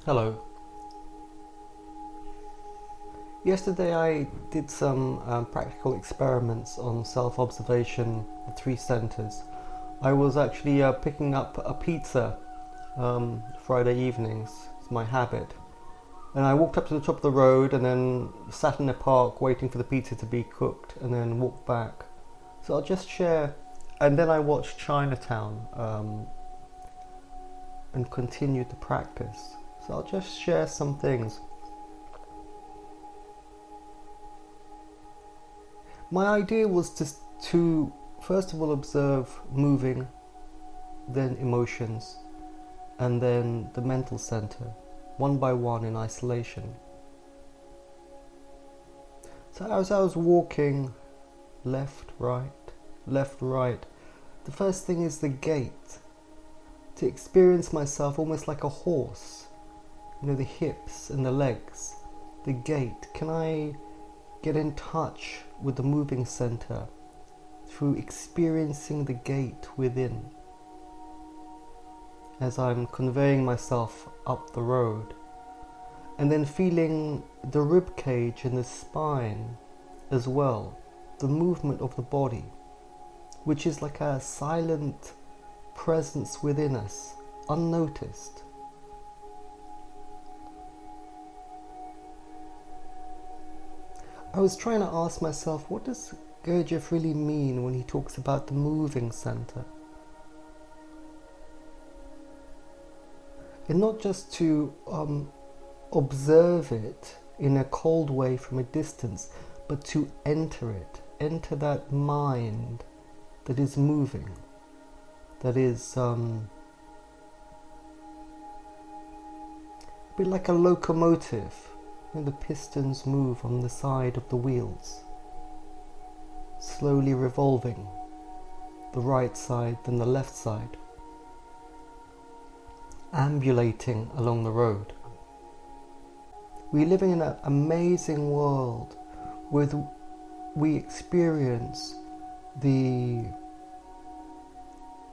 Hello. Yesterday I did some practical experiments on self-observation, the three centers. I was actually picking up a pizza Friday evenings. It's my habit. And I walked up to the top of the road and then sat in a park waiting for the pizza to be cooked and then walked back. So I'll just share. And then I watched Chinatown and continued the practice. So I'll just share some things. My idea was to first of all observe moving, then emotions, and then the mental center, one by one in isolation. So as I was walking left, right, the first thing is the gait. To experience myself almost like a horse. The hips and the legs, the gait. Can I get in touch with the moving center through experiencing the gait within as I'm conveying myself up the road, and then feeling the rib cage and the spine as well, the movement of the body, which is like a silent presence within us, unnoticed. I was trying to ask myself, what does Gurdjieff really mean when he talks about the moving center? And not just to observe it in a cold way from a distance, but to enter it, enter that mind that is moving, that is a bit like a locomotive. The pistons move on the side of the wheels, slowly revolving, the right side then the left side, ambulating along the road. We live in an amazing world where we experience the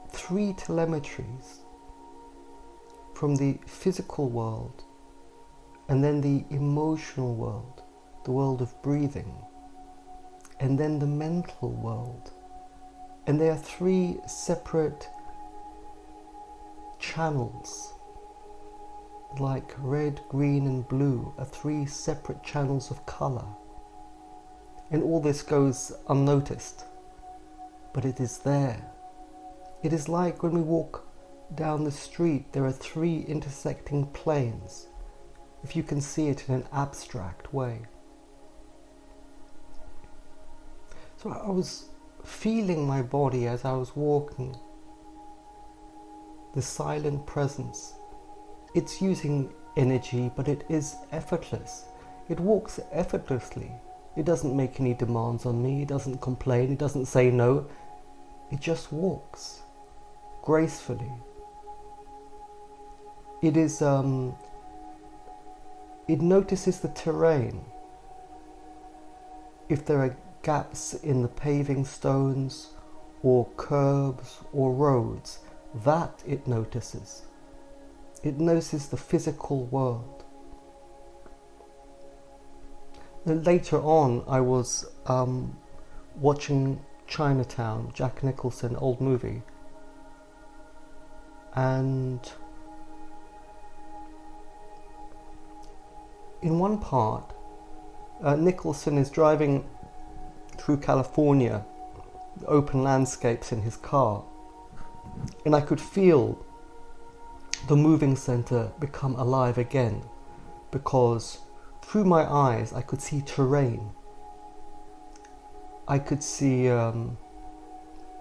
three telemetries from the physical world, and then the emotional world, the world of breathing, and then the mental world. And they are three separate channels, like red, green and blue are three separate channels of color. And all this goes unnoticed, but it is there. It is like when we walk down the street, there are three intersecting planes, if you can see it in an abstract way. So I was feeling my body as I was walking, the silent presence. It's using energy, but it is effortless. It walks effortlessly. It doesn't make any demands on me, it doesn't complain, it doesn't say no. It just walks gracefully. It is it notices the terrain. If there are gaps in the paving stones or curbs or roads, that it notices. It notices the physical world. And later on, I was watching Chinatown, Jack Nicholson, old movie, and in one part, Nicholson is driving through California, open landscapes in his car, and I could feel the moving center become alive again, because through my eyes I could see terrain. I could see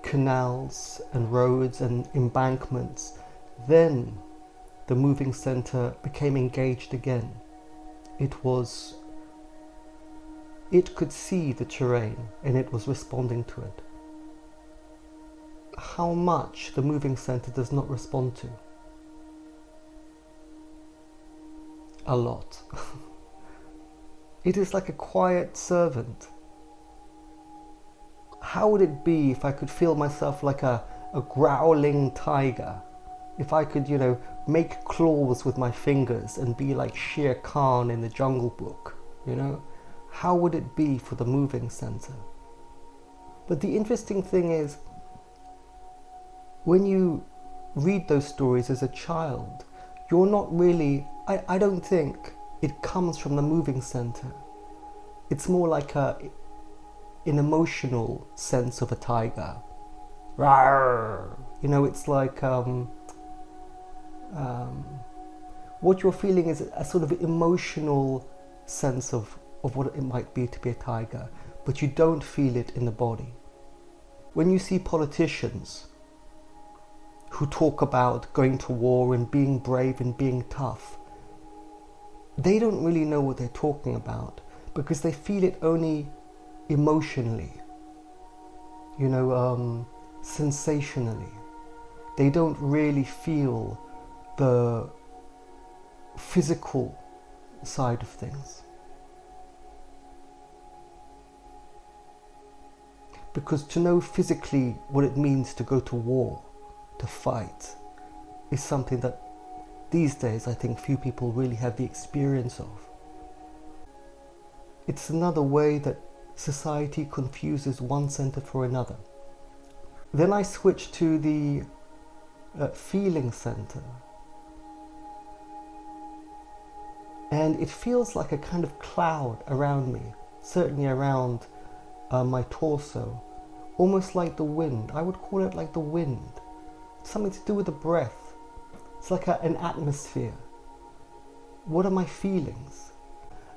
canals and roads and embankments. Then the moving center became engaged again. It could see the terrain and it was responding to it. How much the moving center does not respond to? A lot. It is like a quiet servant. How would it be if I could feel myself like a growling tiger if I could, make claws with my fingers and be like Shere Khan in the Jungle Book, how would it be for the moving center? But the interesting thing is, when you read those stories as a child, you're not really, I don't think it comes from the moving center. It's more like an emotional sense of a tiger. Rawr! It's like what you're feeling is a sort of emotional sense of what it might be to be a tiger, but you don't feel it in the body. When you see politicians who talk about going to war and being brave and being tough, they don't really know what they're talking about because they feel it only emotionally, sensationally. They don't really feel the physical side of things. Because to know physically what it means to go to war, to fight, is something that these days I think few people really have the experience of. It's another way that society confuses one center for another. Then I switch to the feeling center. And it feels like a kind of cloud around me, certainly around my torso, almost like the wind. I would call it like the wind. It's something to do with the breath. It's like an atmosphere. What are my feelings?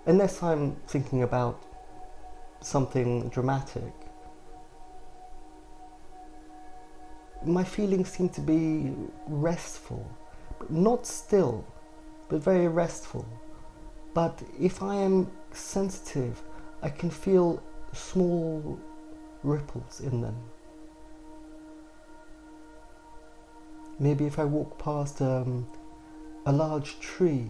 Unless I'm thinking about something dramatic, my feelings seem to be restful, but not still, but very restful. But if I am sensitive, I can feel small ripples in them. Maybe if I walk past a large tree,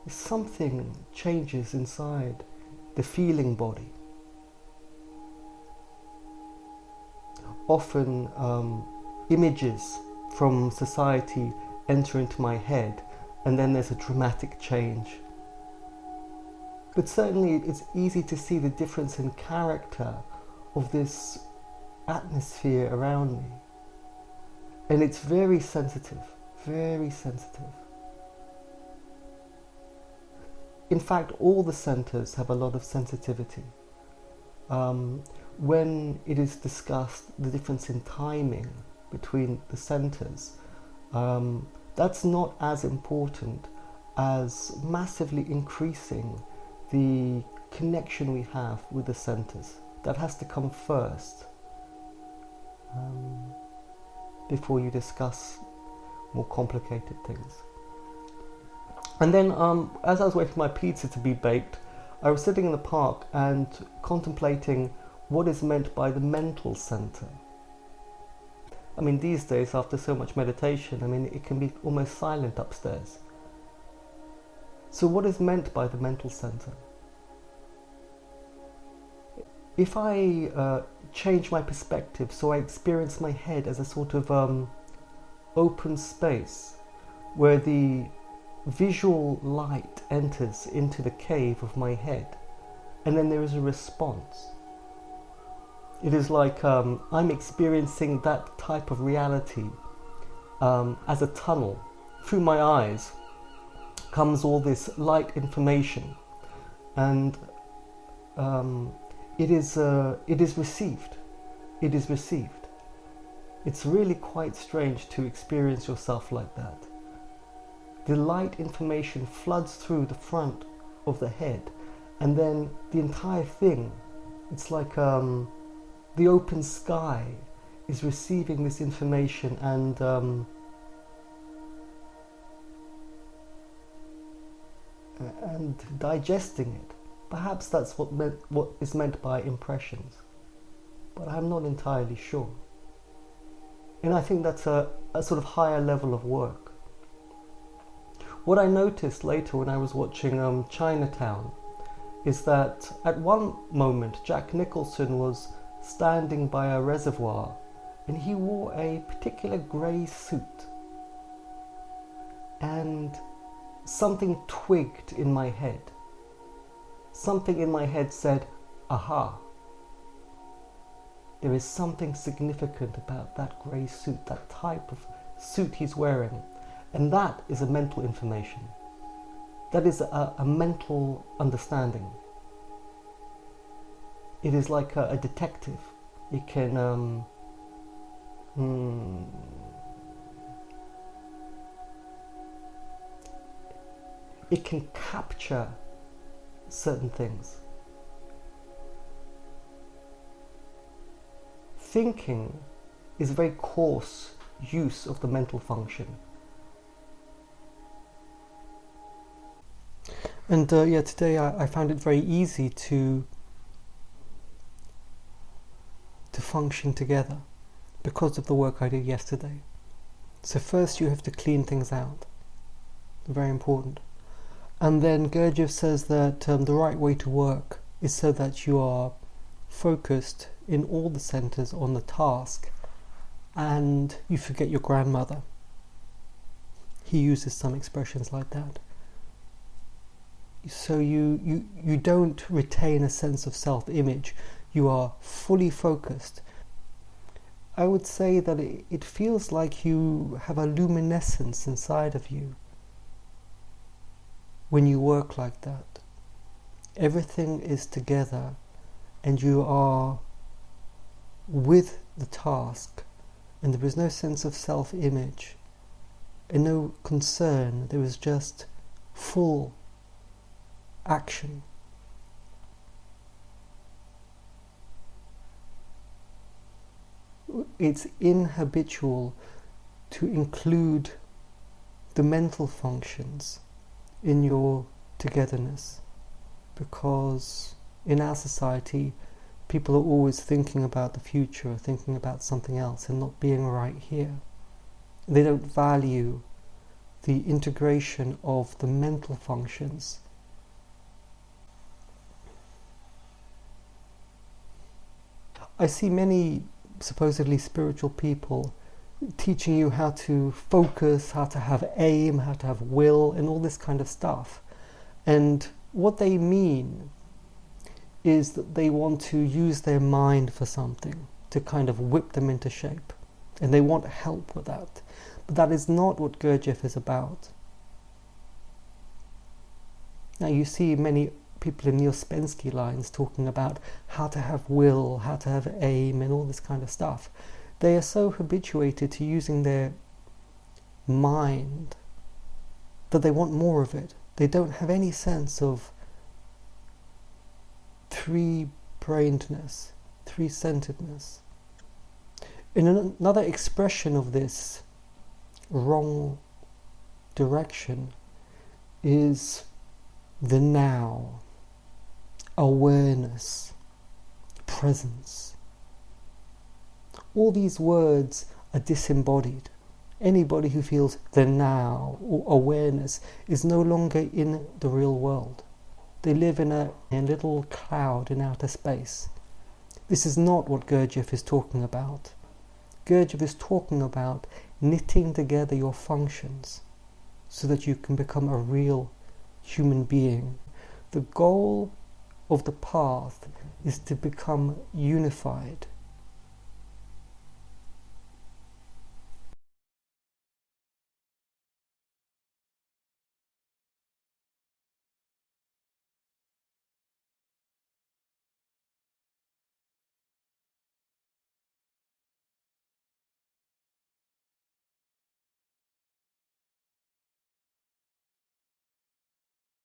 something changes inside the feeling body. Often images from society enter into my head, and then there's a dramatic change. But certainly it's easy to see the difference in character of this atmosphere around me. And it's very sensitive, very sensitive. In fact, all the centers have a lot of sensitivity. When it is discussed, the difference in timing between the centers, that's not as important as massively increasing the connection we have with the centers. That has to come first before you discuss more complicated things. And then as I was waiting for my pizza to be baked, I was sitting in the park and contemplating what is meant by the mental center. I mean, these days, after so much meditation, it can be almost silent upstairs. So what is meant by the mental center? If I change my perspective so I experience my head as a sort of open space where the visual light enters into the cave of my head, and then there is a response. It is like I'm experiencing that type of reality as a tunnel. Through my eyes comes all this light information, and it is received. It is received. It's really quite strange to experience yourself like that. The light information floods through the front of the head, and then the entire thing, it's like the open sky is receiving this information and digesting it. Perhaps that's what is meant by impressions, but I'm not entirely sure. And I think that's a sort of higher level of work. What I noticed later when I was watching Chinatown is that at one moment Jack Nicholson was standing by a reservoir and he wore a particular grey suit. and something twigged in my head. Something in my head said, aha, there is something significant about that grey suit, that type of suit he's wearing. And that is a mental information. That is a mental understanding. It is like a detective. It can it can capture certain things. Thinking is a very coarse use of the mental function. And today I found it very easy to function together because of the work I did yesterday. So first you have to clean things out. Very important. And then Gurdjieff says that the right way to work is so that you are focused in all the centers on the task and you forget your grandmother. He uses some expressions like that. So you don't retain a sense of self-image. You are fully focused. I would say that it feels like you have a luminescence inside of you when you work like that. Everything is together and you are with the task, and there is no sense of self-image and no concern. There is just full action. It's inhabitual to include the mental functions in your togetherness, because in our society people are always thinking about the future or thinking about something else and not being right here. They don't value the integration of the mental functions. I see many supposedly spiritual people teaching you how to focus, how to have aim, how to have will, and all this kind of stuff. And what they mean is that they want to use their mind for something, to kind of whip them into shape. And they want help with that. But that is not what Gurdjieff is about. Now you see many people in the Ouspensky lines talking about how to have will, how to have aim, and all this kind of stuff. They are so habituated to using their mind that they want more of it. They don't have any sense of three-brainedness, three-centeredness. In another expression of this wrong direction is the now, awareness, presence. All these words are disembodied. Anybody who feels the now or awareness is no longer in the real world. They live in a little cloud in outer space. This is not what Gurdjieff is talking about. Gurdjieff is talking about knitting together your functions so that you can become a real human being. The goal of the path is to become unified,